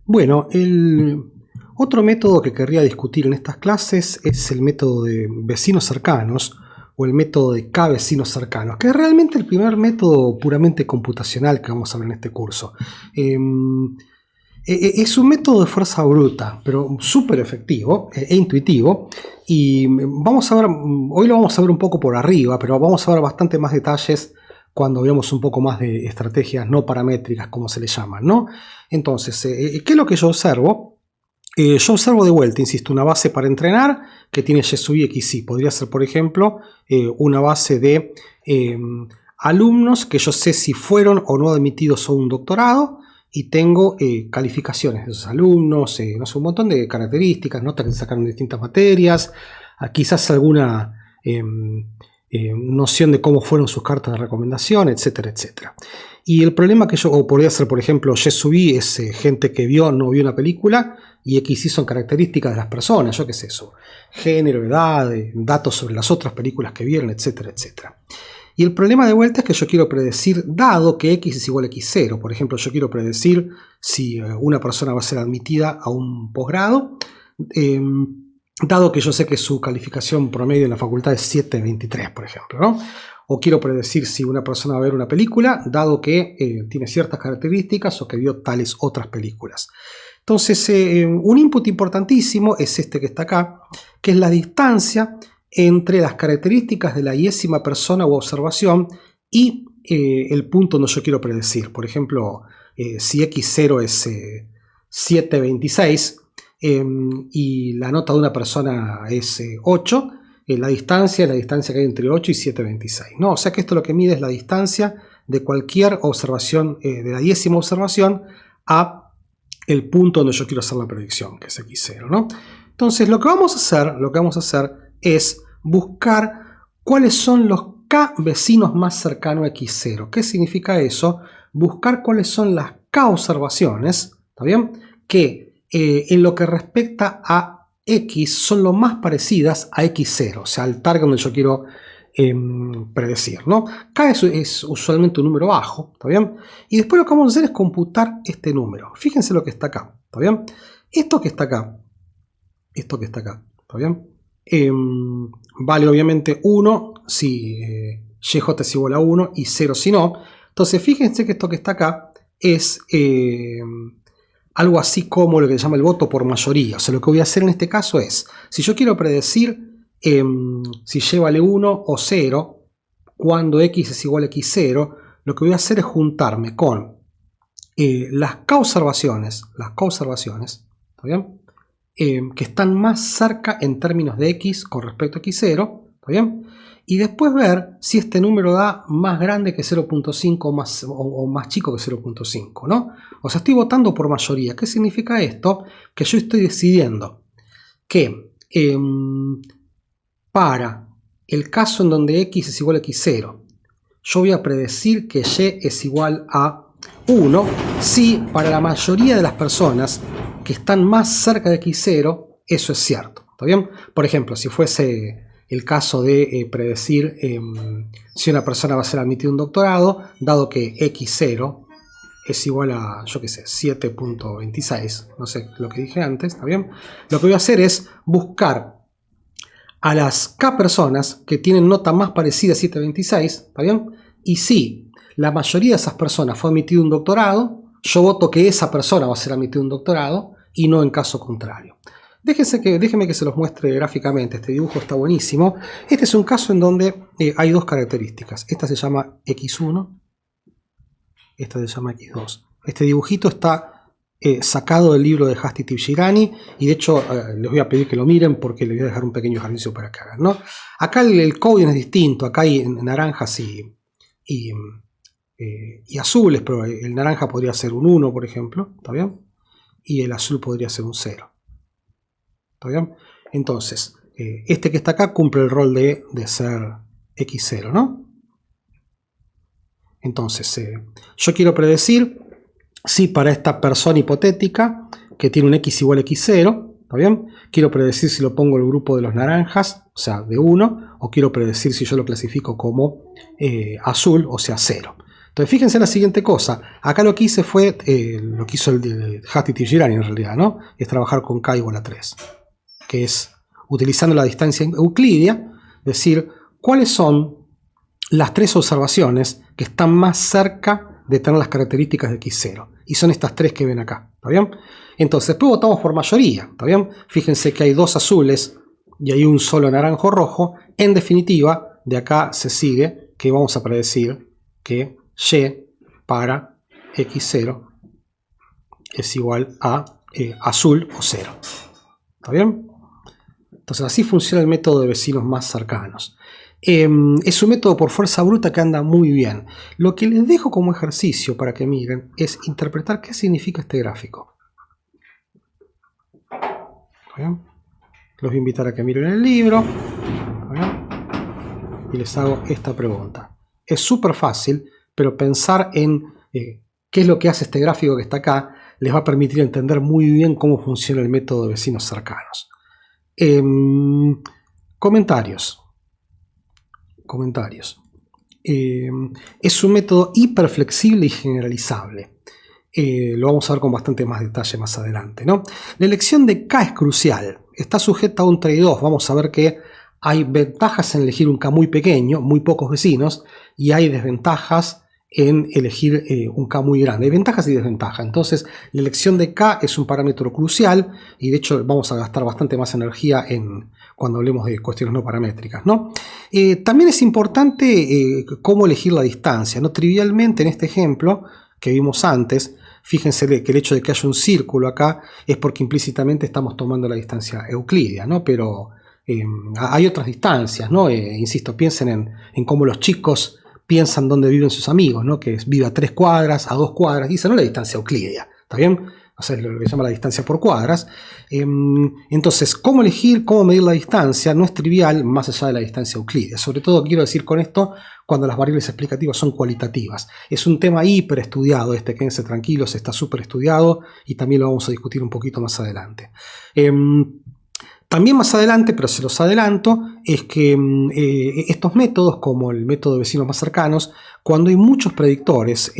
Bueno, el otro método que querría discutir en estas clases es el método de vecinos cercanos o el método de K vecinos cercanos, que es realmente el primer método puramente computacional que vamos a ver en este curso. Es un método de fuerza bruta, pero súper efectivo e intuitivo, y vamos a ver, hoy lo vamos a ver un poco por arriba, pero vamos a ver bastante más detalles cuando veamos un poco más de estrategias no paramétricas, como se le llaman, ¿no? Entonces, ¿qué es lo que yo observo? Yo observo de vuelta, insisto, una base para entrenar que tiene Y sub i, X y. Podría ser, por ejemplo, una base de alumnos que yo sé si fueron o no admitidos a un doctorado, y tengo calificaciones de esos alumnos, no sé, un montón de características, notas que sacaron de distintas materias, quizás alguna noción de cómo fueron sus cartas de recomendación, etcétera, etcétera. Y el problema que yo podría ser, por ejemplo, Y sub i es gente que vio o no vio una película, y X y son características de las personas, yo qué sé, eso, género, edad, datos sobre las otras películas que vieron, etcétera, etcétera. Y el problema de vuelta es que yo quiero predecir, dado que X es igual a X0, por ejemplo, yo quiero predecir si una persona va a ser admitida a un posgrado, dado que yo sé que su calificación promedio en la facultad es 7.23, por ejemplo, ¿no? O quiero predecir si una persona va a ver una película, dado que tiene ciertas características o que vio tales otras películas. Entonces, un input importantísimo es este que está acá, que es la distancia entre las características de la yésima persona u observación y el punto donde yo quiero predecir. Por ejemplo, si X0 es 7.26 y la nota de una persona es 8, la distancia que hay entre 8 y 7.26, ¿no? O sea que esto lo que mide es la distancia de cualquier observación, de la yésima observación a el punto donde yo quiero hacer la predicción, que es X0, ¿no? Entonces lo que vamos a hacer es buscar cuáles son los K vecinos más cercanos a X0. ¿Qué significa eso? Buscar cuáles son las K observaciones, ¿está bien? Que en lo que respecta a X son lo más parecidas a X0, o sea, al target donde yo quiero predecir, ¿no? K es usualmente un número bajo, ¿está bien? Y después lo que vamos a hacer es computar este número. Fíjense lo que está acá, ¿está bien? Esto que está acá, ¿está bien? Vale obviamente 1 si YJ es igual a 1 y 0 si no. Entonces fíjense que esto que está acá es algo así como lo que se llama el voto por mayoría. O sea, lo que voy a hacer en este caso es, si yo quiero predecir si Y vale 1 o 0, cuando X es igual a X0, lo que voy a hacer es juntarme con las K observaciones, ¿está bien? Que están más cerca en términos de X con respecto a X0, ¿está bien? Y después ver si este número da más grande que 0.5 o más chico que 0.5, ¿no? O sea, estoy votando por mayoría. ¿Qué significa esto? Que yo estoy decidiendo que para el caso en donde X es igual a X0, yo voy a predecir que Y es igual a 1 si para la mayoría de las personas que están más cerca de X0 eso es cierto, ¿está bien? Por ejemplo, si fuese el caso de predecir si una persona va a ser admitida a un doctorado, dado que X0 es igual a, yo qué sé, 7.26, no sé lo que dije antes, ¿está bien? Lo que voy a hacer es buscar a las K personas que tienen nota más parecida a 7.26, ¿está bien? Y si la mayoría de esas personas fue admitida a un doctorado, yo voto que esa persona va a ser admitida a un doctorado y no en caso contrario. Déjenme que se los muestre gráficamente. Este dibujo está buenísimo. Este es un caso en donde hay dos características. Esta se llama X1, esta se llama X2. Este dibujito está sacado del libro de Hasti Tibshirani, y de hecho les voy a pedir que lo miren porque les voy a dejar un pequeño ejercicio para que hagan, ¿no? Acá el coding es distinto. Acá hay naranjas y azules, pero el naranja podría ser un 1, por ejemplo, ¿está bien? Y el azul podría ser un 0. ¿Está bien? Entonces, este que está acá cumple el rol de ser X0, ¿no? Entonces, yo quiero predecir si para esta persona hipotética que tiene un X igual a X0, ¿está bien? Quiero predecir si lo pongo en el grupo de los naranjas, o sea, de 1, o quiero predecir si yo lo clasifico como azul, o sea, 0. Entonces fíjense la siguiente cosa. Acá lo que hice fue, lo que hizo el Hatti Tigirani en realidad, ¿no? Es trabajar con k igual a 3. Que es, utilizando la distancia euclidia, decir cuáles son las 3 observaciones que están más cerca de tener las características de x0. Y son estas 3 que ven acá, ¿está bien? Entonces después votamos por mayoría, ¿está bien? Fíjense que hay 2 azules y hay un solo naranjo rojo. En definitiva, de acá se sigue que vamos a predecir que y para x0 es igual a azul o 0. ¿Está bien? Entonces así funciona el método de vecinos más cercanos. Es un método por fuerza bruta que anda muy bien. Lo que les dejo como ejercicio para que miren es interpretar qué significa este gráfico. ¿Está bien? Los voy a invitar a que miren el libro. ¿Está bien? Y les hago esta pregunta. Es súper fácil, pero pensar en qué es lo que hace este gráfico que está acá les va a permitir entender muy bien cómo funciona el método de vecinos cercanos. Comentarios. Es un método hiperflexible y generalizable. Lo vamos a ver con bastante más detalle más adelante, ¿no? La elección de K es crucial. Está sujeta a un trade-off. Vamos a ver que hay ventajas en elegir un K muy pequeño, muy pocos vecinos, y hay desventajas en elegir un K muy grande. Hay ventajas y desventajas. Entonces, la elección de K es un parámetro crucial y de hecho vamos a gastar bastante más energía cuando hablemos de cuestiones no paramétricas, ¿no? También es importante cómo elegir la distancia, ¿no? Trivialmente en este ejemplo que vimos antes, fíjense que el hecho de que haya un círculo acá es porque implícitamente estamos tomando la distancia euclidia, ¿no? Pero hay otras distancias, ¿no? Insisto, piensen en cómo los chicos piensan dónde viven sus amigos, ¿no? Que vive a 3 cuadras, a 2 cuadras, y esa no es la distancia euclidia, ¿está bien? O sea, es lo que se llama la distancia por cuadras. Entonces, cómo elegir, cómo medir la distancia no es trivial más allá de la distancia euclidia. Sobre todo quiero decir con esto cuando las variables explicativas son cualitativas. Es un tema hiper estudiado, quédense tranquilos, está súper estudiado y también lo vamos a discutir un poquito más adelante. También más adelante, pero se los adelanto, es que estos métodos, como el método de vecinos más cercanos, cuando hay muchos predictores,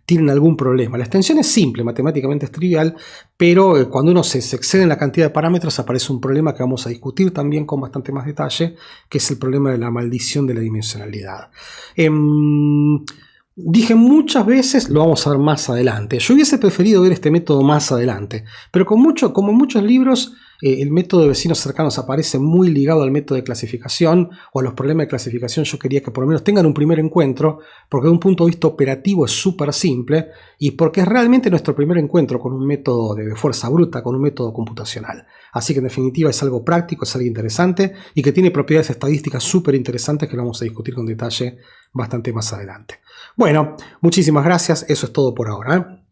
tienen algún problema. La extensión es simple, matemáticamente es trivial, pero cuando uno se excede en la cantidad de parámetros aparece un problema que vamos a discutir también con bastante más detalle, que es el problema de la maldición de la dimensionalidad. Dije muchas veces, lo vamos a ver más adelante. Yo hubiese preferido ver este método más adelante, pero como en muchos libros, el método de vecinos cercanos aparece muy ligado al método de clasificación o a los problemas de clasificación. Yo quería que por lo menos tengan un primer encuentro, porque de un punto de vista operativo es súper simple y porque es realmente nuestro primer encuentro con un método de fuerza bruta, con un método computacional. Así que en definitiva es algo práctico, es algo interesante y que tiene propiedades estadísticas súper interesantes que lo vamos a discutir con detalle bastante más adelante. Bueno, muchísimas gracias, eso es todo por ahora, ¿eh?